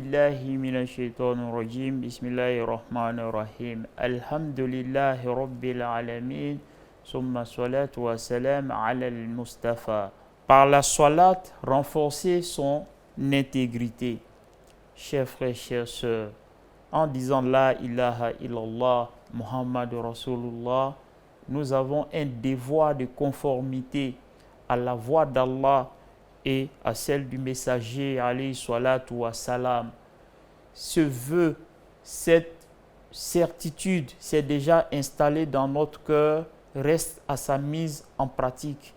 billahi minash shaitanir rajim. Bismillahir rahmanir rahim. Alhamdulillahi rabbil alamin. Summa salatu wa salam ala al-Mustafa. Par la salat, renforcer son intégrité. Chers frères, chères sœurs, en disant la ilaha illallah, Muhammad Rasulullah, nous avons un devoir de conformité à la voix d'Allah et à celle du messager alayhi salatu wa salam. Ce vœu, cette certitude s'est déjà installée dans notre cœur, reste à sa mise en pratique.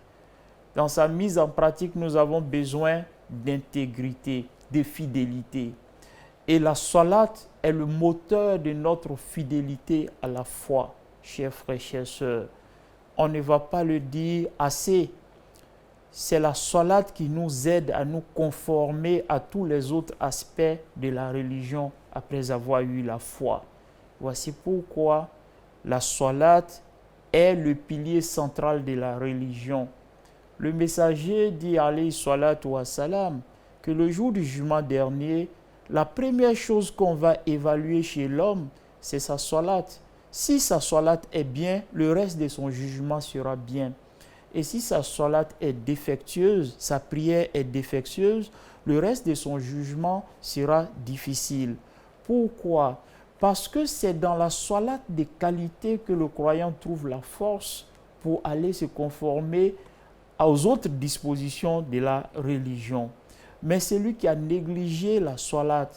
Dans sa mise en pratique, nous avons besoin d'intégrité, de fidélité. Et la salat est le moteur de notre fidélité à la foi, chers frères, chères sœurs. On ne va pas le dire assez. C'est la salat qui nous aide à nous conformer à tous les autres aspects de la religion après avoir eu la foi. Voici pourquoi la salat est le pilier central de la religion. Le messager dit alayhi salatu wa salam que le jour du jugement dernier, la première chose qu'on va évaluer chez l'homme, c'est sa salat. Si sa salat est bien, le reste de son jugement sera bien. Et si sa salat est défectueuse, sa prière est défectueuse, le reste de son jugement sera difficile. Pourquoi? Parce que c'est dans la salat de qualité que le croyant trouve la force pour aller se conformer aux autres dispositions de la religion. Mais celui qui a négligé la salat,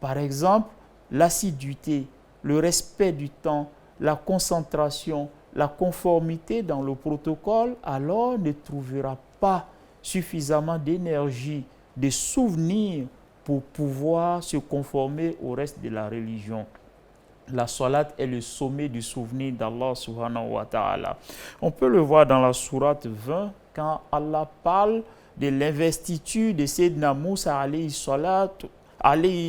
par exemple, l'assiduité, le respect du temps, la concentration, la conformité dans le protocole, alors ne trouvera pas suffisamment d'énergie, de souvenirs pour pouvoir se conformer au reste de la religion. La salat est le sommet du souvenir d'Allah subhanahu wa ta'ala. On peut le voir dans la sourate 20 quand Allah parle de l'investiture de Sayyidina Moussa alayhi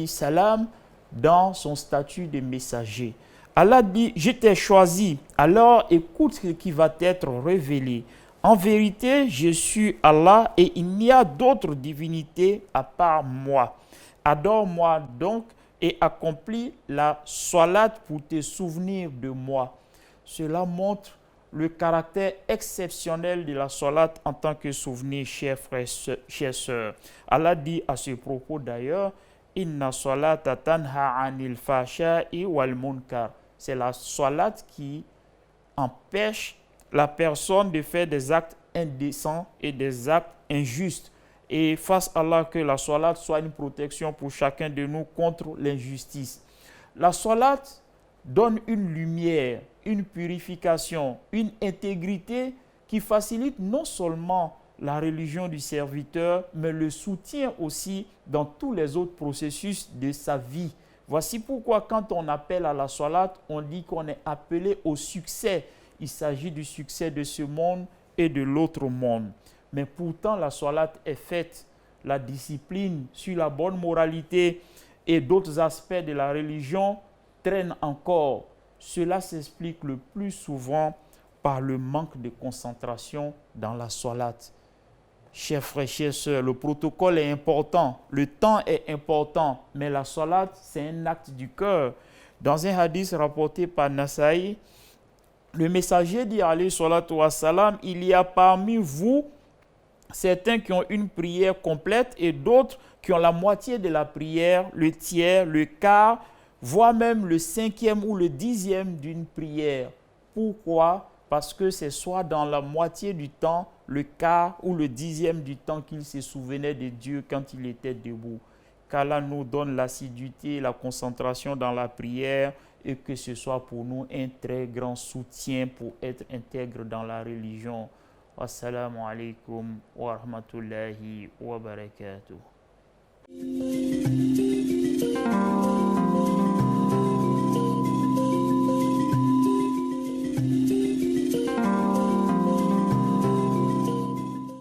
salam dans son statut de messager. Allah dit, je t'ai choisi, alors écoute ce qui va t'être révélé. En vérité, je suis Allah et il n'y a d'autre divinité à part moi. Adore-moi donc et accomplis la salat pour te souvenir de moi. Cela montre le caractère exceptionnel de la salat en tant que souvenir, chers frères, chères sœurs. Allah dit à ce propos d'ailleurs, Inna salata tanha anil fahsha'i wal munkar. C'est la salat qui empêche la personne de faire des actes indécents et des actes injustes. Et fasse Allah que la salat soit une protection pour chacun de nous contre l'injustice. La salat donne une lumière, une purification, une intégrité qui facilite non seulement la religion du serviteur, mais le soutient aussi dans tous les autres processus de sa vie. Voici pourquoi quand on appelle à la salat, on dit qu'on est appelé au succès. Il s'agit du succès de ce monde et de l'autre monde. Mais pourtant, la salat est faite. La discipline sur la bonne moralité et d'autres aspects de la religion traînent encore. Cela s'explique le plus souvent par le manque de concentration dans la salat. Chers frères, chères sœurs, le protocole est important, le temps est important, mais la salat, c'est un acte du cœur. Dans un hadith rapporté par Nasaï, le messager dit alayhi salatu wa salam, il y a parmi vous certains qui ont une prière complète et d'autres qui ont la moitié de la prière, le tiers, le quart, voire même le 5e ou le 10e d'une prière. Pourquoi? Parce que c'est soit dans la moitié du temps, le quart ou le 10e du temps qu'il se souvenait de Dieu quand il était debout. Qu'Allah nous donne l'assiduité, la concentration dans la prière et que ce soit pour nous un très grand soutien pour être intègre dans la religion. Assalamu alaikum wa rahmatullahi wa barakatuh.